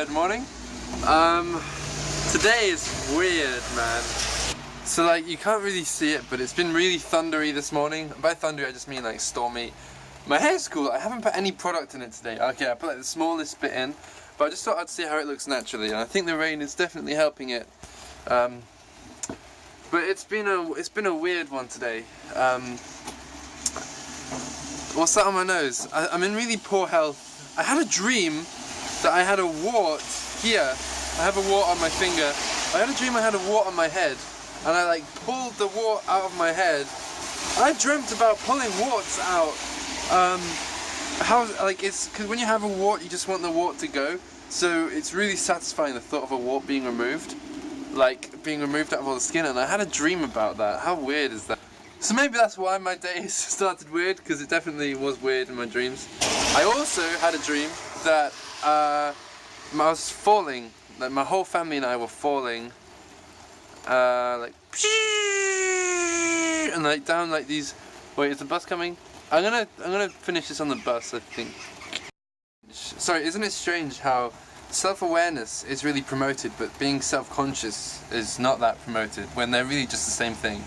Good morning. Today is weird, man. So like, you can't really see it, but it's been really thundery this morning. By thundery I just mean like stormy. My hair's cool. I haven't put any product in it today. Okay, I put like the smallest bit in, but I just thought I'd see how it looks naturally, and I think the rain is definitely helping it. But it's been a weird one today. What's that on my nose? I'm in really poor health. I had a dream that I had a wart here. I have a wart on my finger. I had a dream I had a wart on my head, and I like pulled the wart out of my head. I dreamt about pulling warts out. It's because when you have a wart, you just want the wart to go. So it's really satisfying, the thought of a wart being removed, like being removed out of all the skin. And I had a dream about that. How weird is that? So maybe that's why my days started weird, because it definitely was weird in my dreams. I also had a dream that I was falling, like my whole family and I were falling, and like down like these. Wait, is the bus coming? I'm gonna finish this on the bus, I think. Sorry, isn't it strange how self-awareness is really promoted, but being self-conscious is not that promoted, when they're really just the same thing?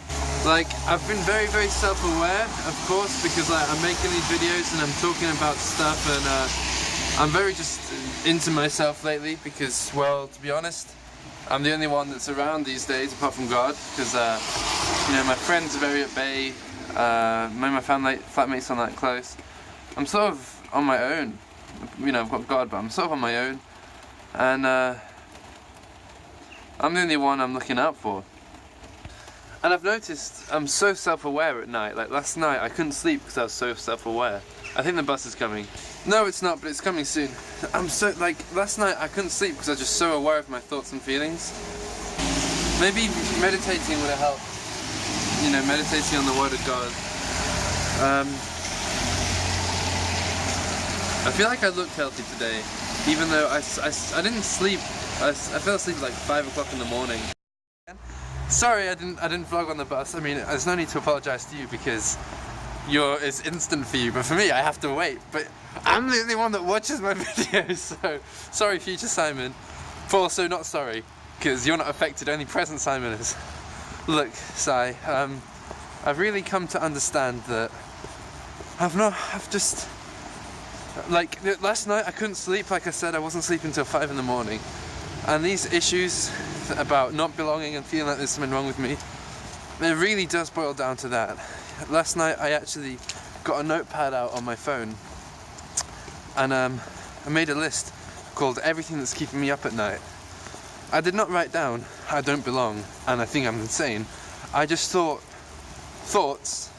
Like, I've been very, very self-aware, of course, because like, I'm making these videos and I'm talking about stuff, and I'm very just into myself lately, because, well, to be honest, I'm the only one that's around these days, apart from God, because, you know, my friends are very at bay, my flatmates aren't that close. I'm sort of on my own. You know, I've got God, but I'm sort of on my own, and I'm the only one I'm looking out for. And I've noticed I'm so self-aware at night. Like last night I couldn't sleep because I was so self-aware. I think the bus is coming. No, it's not, but it's coming soon. Last night I couldn't sleep because I was just so aware of my thoughts and feelings. Maybe meditating would have helped. You know, meditating on the Word of God. I feel like I looked healthy today, even though I didn't sleep. I fell asleep at like 5 o'clock in the morning. Sorry, I didn't vlog on the bus. I mean, there's no need to apologise to you, because it's instant for you, but for me, I have to wait. But I'm the only one that watches my videos, so sorry, future Simon. But also not sorry, because you're not affected. Only present Simon is. Look, Si, I've really come to understand that last night I couldn't sleep. Like I said, I wasn't sleeping until 5 in the morning. And these issues about not belonging and feeling like there's something wrong with me, it really does boil down to that. Last night I actually got a notepad out on my phone, and I made a list called Everything That's Keeping Me Up at Night. I did not write down I don't belong and I think I'm insane. I just thoughts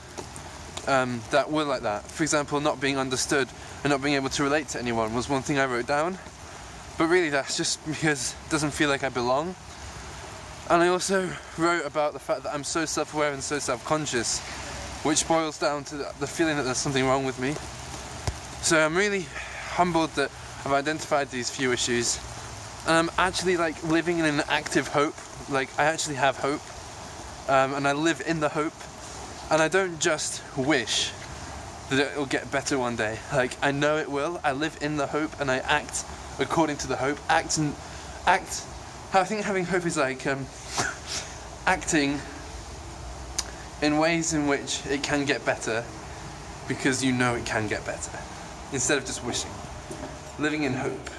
that were like that. For example, not being understood and not being able to relate to anyone was one thing I wrote down. But really that's just because it doesn't feel like I belong. And I also wrote about the fact that I'm so self-aware and so self-conscious, which boils down to the feeling that there's something wrong with me. So I'm really humbled that I've identified these few issues, and I'm actually like living in an active hope. Like, I actually have hope, and I live in the hope, and I don't just wish that it will get better one day. Like, I know it will. I live in the hope and I act according to the hope. I think having hope is like acting in ways in which it can get better, because you know it can get better, instead of just wishing. Living in hope.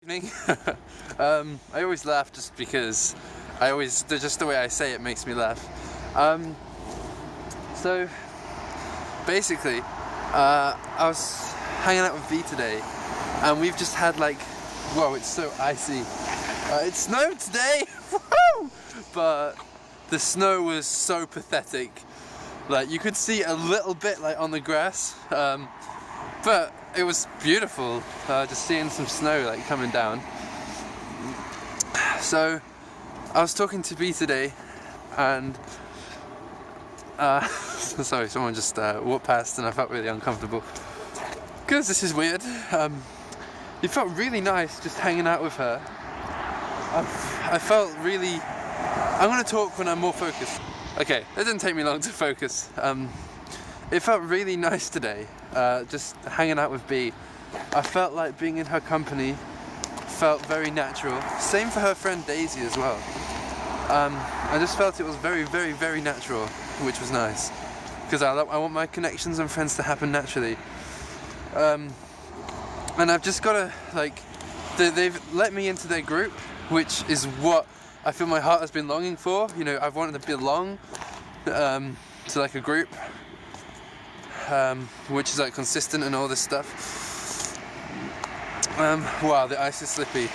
Evening. I always laugh just because just the way I say it makes me laugh. So basically, I was hanging out with V today, and we've just had like, whoa, it's so icy. It snowed today, but the snow was so pathetic. Like you could see a little bit like on the grass, but it was beautiful, just seeing some snow like coming down. So I was talking to B today, and sorry, someone just walked past and I felt really uncomfortable because this is weird. It felt really nice just hanging out with her. I felt really... I'm going to talk when I'm more focused. Okay, it didn't take me long to focus. It felt really nice today, just hanging out with B. I felt like being in her company felt very natural. Same for her friend Daisy as well. I just felt it was very, very, very natural, which was nice. Because I want my connections and friends to happen naturally. And I've just got to, like, they've let me into their group, which is what I feel my heart has been longing for. You know, I've wanted to belong to like a group, which is like consistent and all this stuff. Wow, the ice is slippy.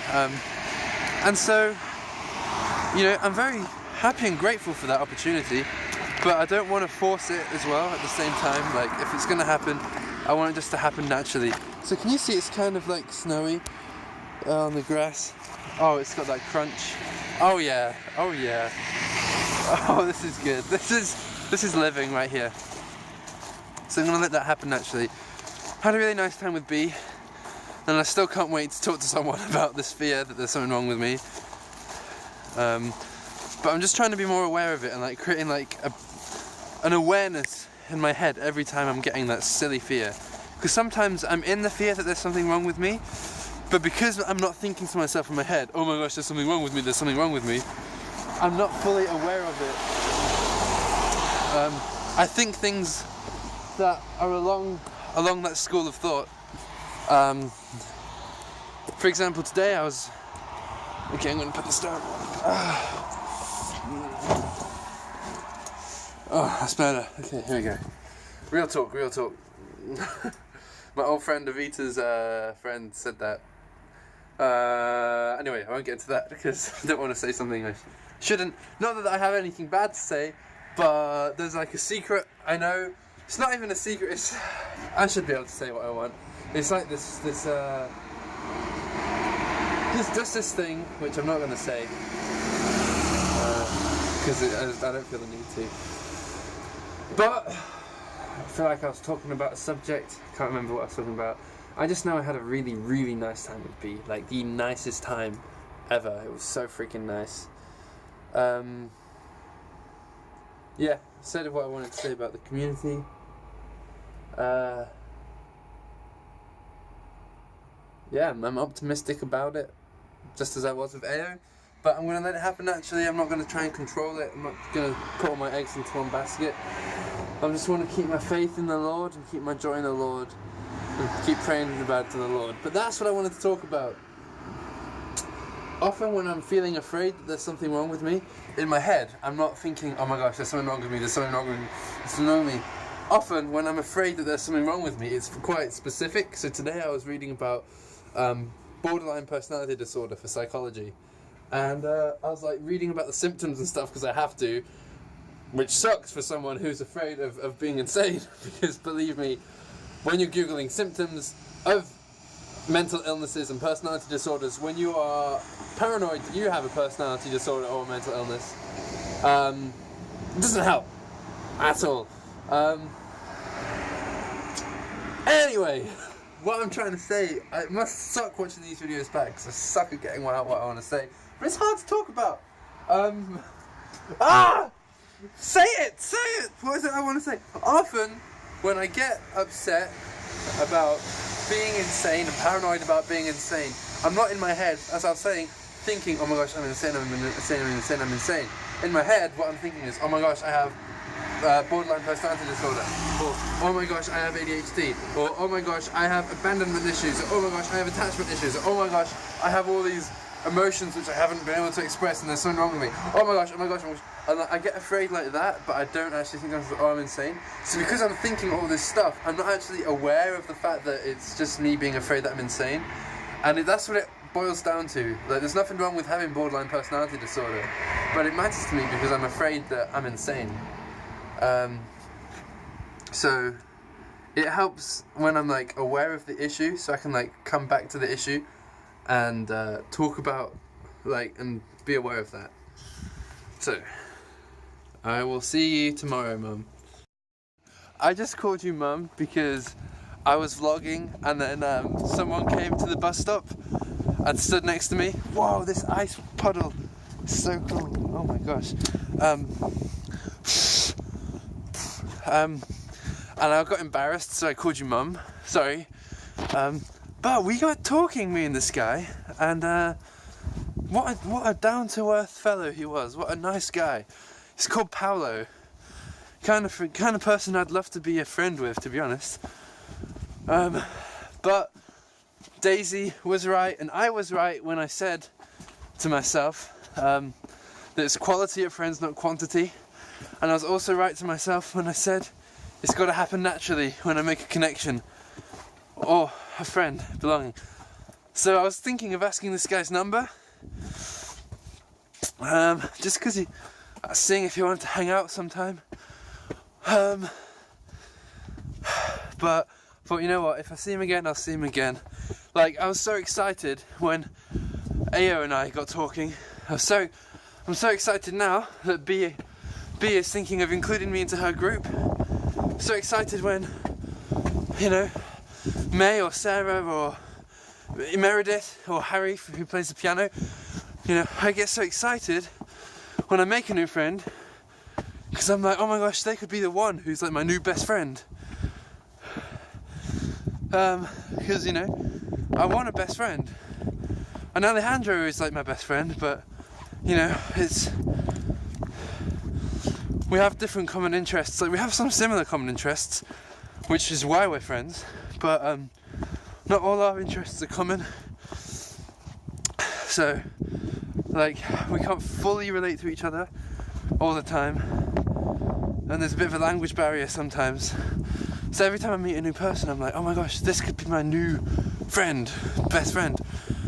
And so, you know, I'm very happy and grateful for that opportunity, but I don't want to force it as well at the same time. Like, if it's going to happen, I want it just to happen naturally. So can you see it's kind of like snowy on the grass? Oh, it's got that crunch. Oh yeah, oh yeah. Oh, this is good. This is living right here. So I'm going to let that happen naturally. Had a really nice time with B, and I still can't wait to talk to someone about this fear that there's something wrong with me. But I'm just trying to be more aware of it and like creating like an awareness in my head every time I'm getting that silly fear. Because sometimes I'm in the fear that there's something wrong with me, but because I'm not thinking to myself in my head, oh my gosh, there's something wrong with me, there's something wrong with me, I'm not fully aware of it. I think things that are along that school of thought. For example, today I was... Okay, I'm going to put this down. Oh, that's better. Okay, here we go. Real talk, real talk. My old friend Avita's friend said that. Anyway, I won't get into that because I don't want to say something I shouldn't. Not that I have anything bad to say, but there's like a secret I know. It's not even a secret, it's... I should be able to say what I want. It's like this thing, which I'm not going to say, because I don't feel the need to. But I feel like I was talking about a subject, I can't remember what I was talking about. I just know I had a really, really nice time with B, like the nicest time ever. It was so freaking nice. Yeah, said what I wanted to say about the community. Yeah, I'm optimistic about it, just as I was with AO, but I'm going to let it happen naturally. I'm not going to try and control it. I'm not going to put all my eggs into one basket. I just want to keep my faith in the Lord and keep my joy in the Lord and keep praying about it to the Lord. But that's what I wanted to talk about. Often when I'm feeling afraid that there's something wrong with me, in my head, I'm not thinking, oh my gosh, there's something wrong with me, there's something wrong with me, there's something wrong with me. Often when I'm afraid that there's something wrong with me, it's quite specific. So today I was reading about borderline personality disorder for psychology, and I was like reading about the symptoms and stuff because I have to, which sucks for someone who's afraid of being insane, because believe me, when you're googling symptoms of mental illnesses and personality disorders, when you are paranoid that you have a personality disorder or a mental illness, it doesn't help at all. Anyway, what I'm trying to say, it must suck watching these videos back because I suck at getting out what I want to say, but it's hard to talk about. Say it! What is it I want to say? Often, when I get upset about being insane and paranoid about being insane, I'm not in my head, as I was saying, thinking, oh my gosh, I'm insane, I'm insane. In my head, what I'm thinking is, oh my gosh, I have borderline personality disorder, or oh my gosh, I have ADHD, or oh my gosh, I have abandonment issues, or oh my gosh, I have attachment issues, or oh my gosh, I have all these emotions which I haven't been able to express and there's something wrong with me. Oh my gosh, oh my gosh, oh my gosh. And I get afraid like that, but I don't actually think I'm insane. So because I'm thinking all this stuff, I'm not actually aware of the fact that it's just me being afraid that I'm insane. And that's what it boils down to. Like, there's nothing wrong with having borderline personality disorder, but it matters to me because I'm afraid that I'm insane. So it helps when I'm like aware of the issue, so I can like come back to the issue and talk about and be aware of that. So I will see you tomorrow, Mum. I just called you Mum because I was vlogging and then someone came to the bus stop and stood next to me. Whoa, this ice puddle is so cool. Oh my gosh. And I got embarrassed, so I called you Mum. Sorry. But we got talking, me and this guy, and what a down-to-earth fellow he was. What a nice guy. He's called Paolo. Kind of person I'd love to be a friend with, to be honest. But Daisy was right, and I was right when I said to myself that it's quality of friends, not quantity. And I was also right to myself when I said it's got to happen naturally when I make a connection or a friend belonging. So I was thinking of asking this guy's number, just because seeing if he wanted to hang out sometime. But thought, you know what, if I see him again, I'll see him again. Like, I was so excited when Ayo and I got talking. I'm so excited now that B is thinking of including me into her group. So excited when, May or Sarah or Meredith or Harry, who plays the piano, I get so excited when I make a new friend, because I'm like, oh my gosh, they could be the one who's like my new best friend. Because, I want a best friend. And Alejandro is like my best friend, but, we have different common interests. Like, we have some similar common interests, which is why we're friends, but not all our interests are common. So, we can't fully relate to each other all the time, and there's a bit of a language barrier sometimes. So every time I meet a new person, I'm like, oh my gosh, this could be my new friend, best friend.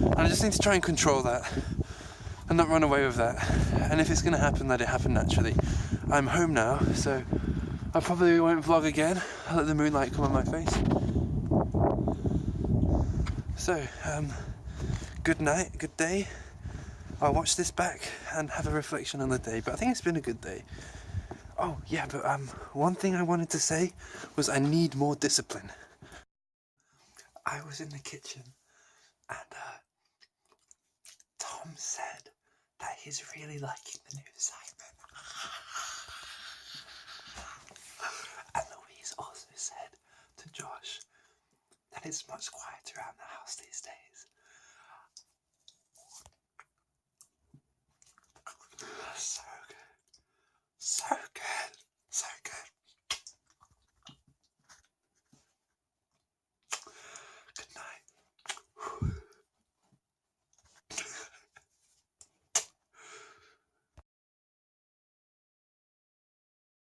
And I just need to try and control that and not run away with that. And if it's going to happen, let it happen naturally. I'm home now, so I probably won't vlog again. I'll let the moonlight come on my face. So, good night, good day. I'll watch this back and have a reflection on the day, but I think it's been a good day. Oh yeah, but one thing I wanted to say was I need more discipline. I was in the kitchen and Tom said that he's really liking the new Simon. And Louise also said to Josh that it's much